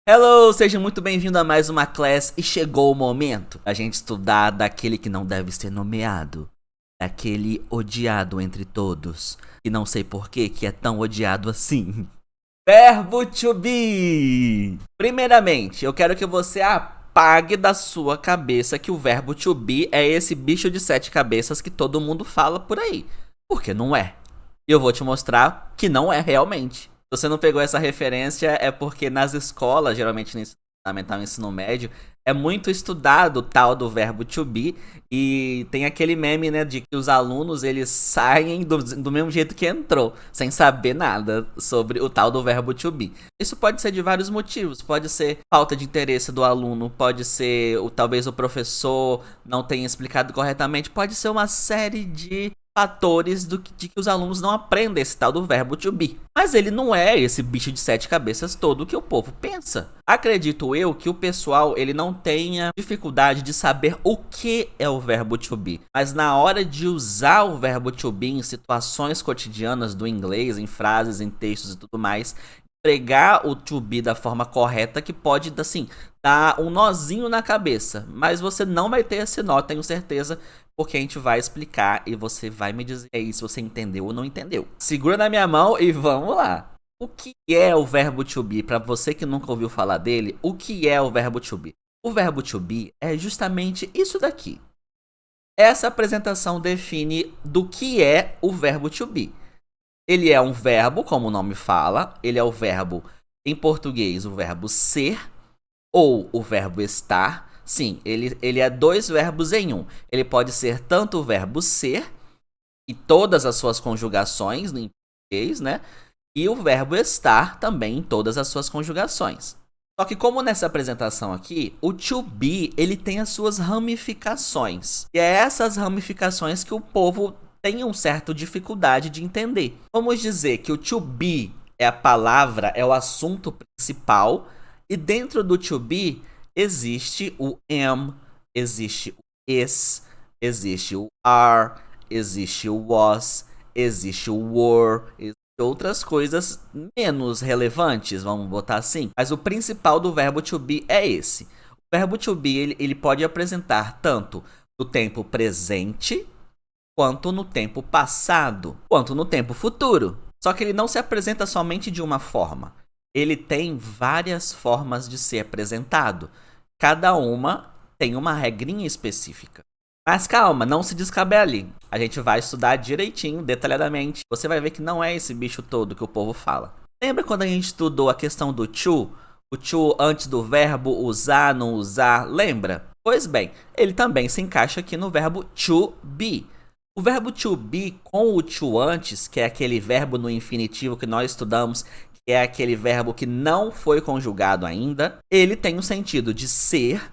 Hello, seja muito bem-vindo a mais uma class e chegou o momento a gente estudar daquele que não deve ser nomeado, daquele odiado entre todos, e não sei por que é tão odiado assim. Verbo to be! Primeiramente, eu quero que você apague da sua cabeça que o verbo to be é esse bicho de 7 cabeças que todo mundo fala por aí, porque não é. E eu vou te mostrar que não é realmente. Se você não pegou essa referência, é porque nas escolas, geralmente no ensino fundamental e ensino médio, é muito estudado o tal do verbo to be. E tem aquele meme, né, de que os alunos, eles saem do mesmo jeito que entrou, sem saber nada sobre o tal do verbo to be. Isso pode ser de vários motivos. Pode ser falta de interesse do aluno, pode ser talvez o professor não tenha explicado corretamente, pode ser uma série de fatores de que os alunos não aprendem esse tal do verbo to be. Mas ele não é esse bicho de 7 cabeças todo que o povo pensa. Acredito eu que o pessoal ele não tenha dificuldade de saber o que é o verbo to be. Mas na hora de usar o verbo to be em situações cotidianas do inglês, em frases, em textos e tudo mais, pregar o to be da forma correta que pode, assim, dar um nozinho na cabeça. Mas você não vai ter esse nó, tenho certeza, porque a gente vai explicar e você vai me dizer aí se você entendeu ou não entendeu. Segura na minha mão e vamos lá. O que é o verbo to be? Para você que nunca ouviu falar dele, o que é o verbo to be? O verbo to be é justamente isso daqui. Essa apresentação define do que é o verbo to be. Ele é um verbo, como o nome fala, ele é o verbo, em português, o verbo ser ou o verbo estar. Sim, ele é dois verbos em um. Ele pode ser tanto o verbo ser e todas as suas conjugações em português, né? E o verbo estar também em todas as suas conjugações. Só que como nessa apresentação aqui, o to be, ele tem as suas ramificações. E é essas ramificações que o povo tem uma certa dificuldade de entender. Vamos dizer que o to be é a palavra, é o assunto principal. E dentro do to be existe o am, existe o is, existe o are, existe o was, existe o were, existe outras coisas menos relevantes, vamos botar assim. Mas o principal do verbo to be é esse. O verbo to be ele pode apresentar tanto no tempo presente, quanto no tempo passado, quanto no tempo futuro. Só que ele não se apresenta somente de uma forma. Ele tem várias formas de ser apresentado. Cada uma tem uma regrinha específica. Mas calma, não se descabele. A gente vai estudar direitinho, detalhadamente. Você vai ver que não é esse bicho todo que o povo fala. Lembra quando a gente estudou a questão do to? O to antes do verbo usar, não usar, lembra? Pois bem, ele também se encaixa aqui no verbo to be. O verbo to be com o to antes, que é aquele verbo no infinitivo que nós estudamos, que é aquele verbo que não foi conjugado ainda, ele tem o sentido de ser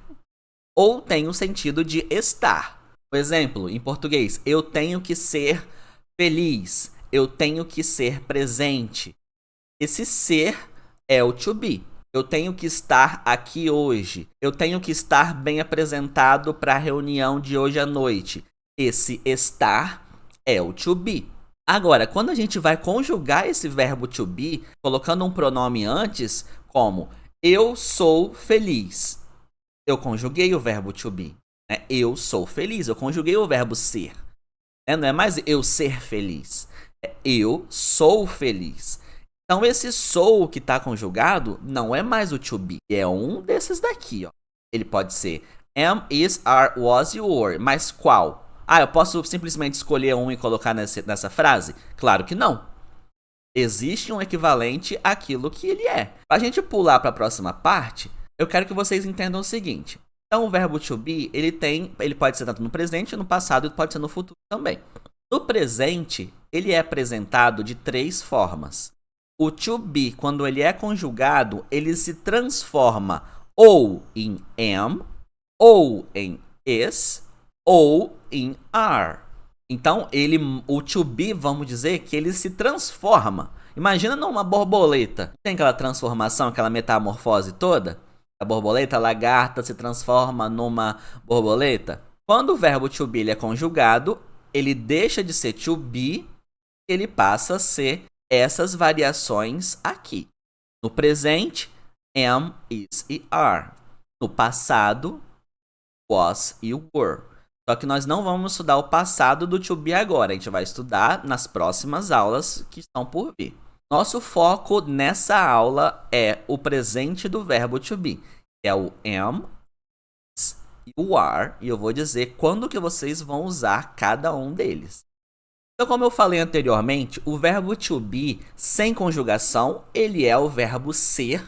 ou tem o sentido de estar. Por exemplo, em português, eu tenho que ser feliz, eu tenho que ser presente. Esse ser é o to be. Eu tenho que estar aqui hoje. Eu tenho que estar bem apresentado para a reunião de hoje à noite. Esse estar é o to be. Agora, quando a gente vai conjugar esse verbo to be, colocando um pronome antes, como eu sou feliz, eu conjuguei o verbo to be. Né? Eu sou feliz, eu conjuguei o verbo ser. Não é mais eu ser feliz, é eu sou feliz. Então, esse sou que está conjugado não é mais o to be, é um desses daqui. Ó. Ele pode ser am, is, are, was e were, mas qual? Eu posso simplesmente escolher um e colocar nessa frase? Claro que não. Existe um equivalente àquilo que ele é. Para a gente pular para a próxima parte, eu quero que vocês entendam o seguinte. Então, o verbo to be, ele pode ser tanto no presente, no passado e pode ser no futuro também. No presente, ele é apresentado de 3 formas. O to be, quando ele é conjugado, ele se transforma ou em am, ou em is, ou em are. Então, o to be, vamos dizer que ele se transforma. Imagina numa borboleta. Tem aquela transformação, aquela metamorfose toda? A borboleta, a lagarta se transforma numa borboleta. Quando o verbo to be ele é conjugado, ele deixa de ser to be, ele passa a ser essas variações aqui. No presente, am, is e are. No passado, was e were. Só que nós não vamos estudar o passado do to be agora. A gente vai estudar nas próximas aulas que estão por vir. Nosso foco nessa aula é o presente do verbo to be. É o am, is e o are. E eu vou dizer quando que vocês vão usar cada um deles. Então, como eu falei anteriormente, o verbo to be sem conjugação, ele é o verbo ser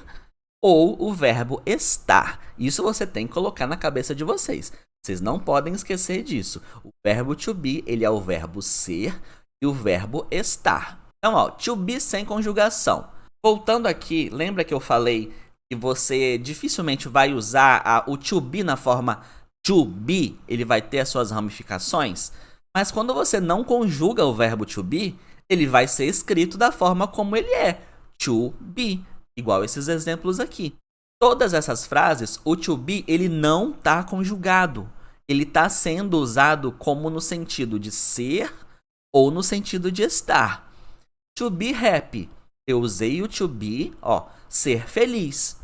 ou o verbo estar. Isso você tem que colocar na cabeça de vocês. Vocês não podem esquecer disso. O verbo to be, ele é o verbo ser e o verbo estar. Então, ó, to be sem conjugação. Voltando aqui, lembra que eu falei que você dificilmente vai usar o to be na forma to be? Ele vai ter as suas ramificações. Mas quando você não conjuga o verbo to be, ele vai ser escrito da forma como ele é. To be. Igual esses exemplos aqui. Todas essas frases, o to be, ele não está conjugado. Ele está sendo usado como no sentido de ser ou no sentido de estar. To be happy. Eu usei o to be, ó, ser feliz.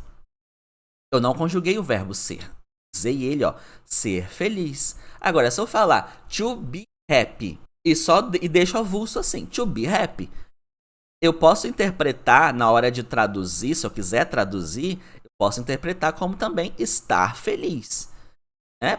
Eu não conjuguei o verbo ser. Usei ele, ó, ser feliz. Agora, se eu falar to be happy e deixo avulso assim, to be happy, eu posso interpretar na hora de traduzir, se eu quiser traduzir, eu posso interpretar como também estar feliz.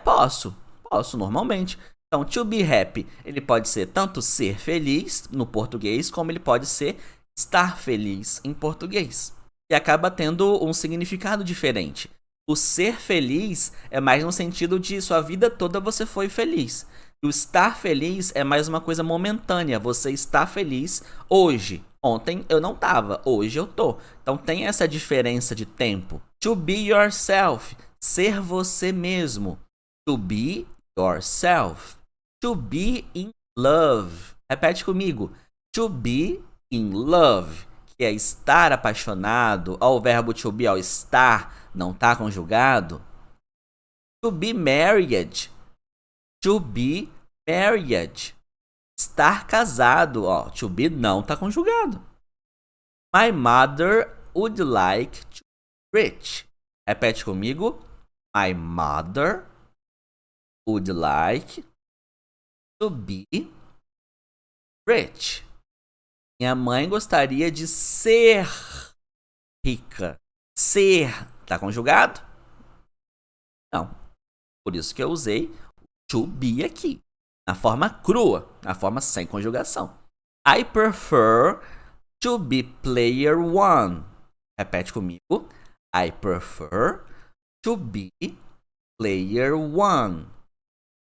Posso normalmente. Então, to be happy, ele pode ser tanto ser feliz no português, como ele pode ser estar feliz em português. E acaba tendo um significado diferente. O ser feliz é mais no sentido de sua vida toda você foi feliz. O estar feliz é mais uma coisa momentânea. Você está feliz hoje. Ontem eu não estava, hoje eu tô. Então tem essa diferença de tempo. To be yourself, ser você mesmo. To be yourself. To be in love. Repete comigo. To be in love, que é estar apaixonado. Ó, o verbo to be, ó, estar, não tá conjugado. To be married. To be married. Estar casado, ó, to be não tá conjugado. My mother would like to be rich. Repete comigo. My mother would like to be rich. Minha mãe gostaria de ser rica. Ser, tá conjugado? Não. Por isso que eu usei to be aqui. Na forma crua, na forma sem conjugação. I prefer to be player one. Repete comigo. I prefer to be player one.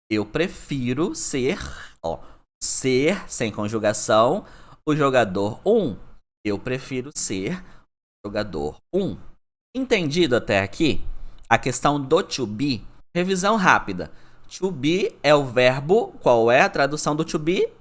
Eu prefiro ser, ó, ser sem conjugação, o jogador 1. Eu prefiro ser o jogador 1. Entendido até aqui? A questão do to be. Revisão rápida. To be é o verbo. Qual é a tradução do to be?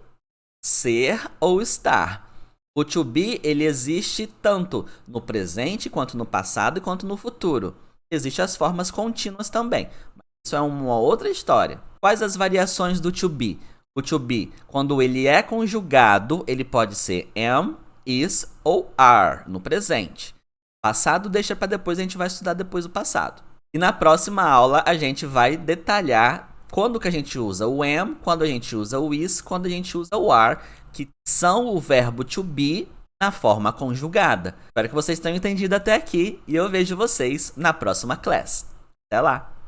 Ser ou estar. O to be, ele existe tanto no presente, quanto no passado e quanto no futuro. Existem as formas contínuas também. Mas isso é uma outra história. Quais as variações do to be? O to be, quando ele é conjugado, ele pode ser am, is ou are, no presente. Passado deixa para depois, a gente vai estudar depois o passado. E na próxima aula, a gente vai detalhar quando que a gente usa o am, quando a gente usa o is, quando a gente usa o are, que são o verbo to be na forma conjugada. Espero que vocês tenham entendido até aqui e eu vejo vocês na próxima classe. Até lá!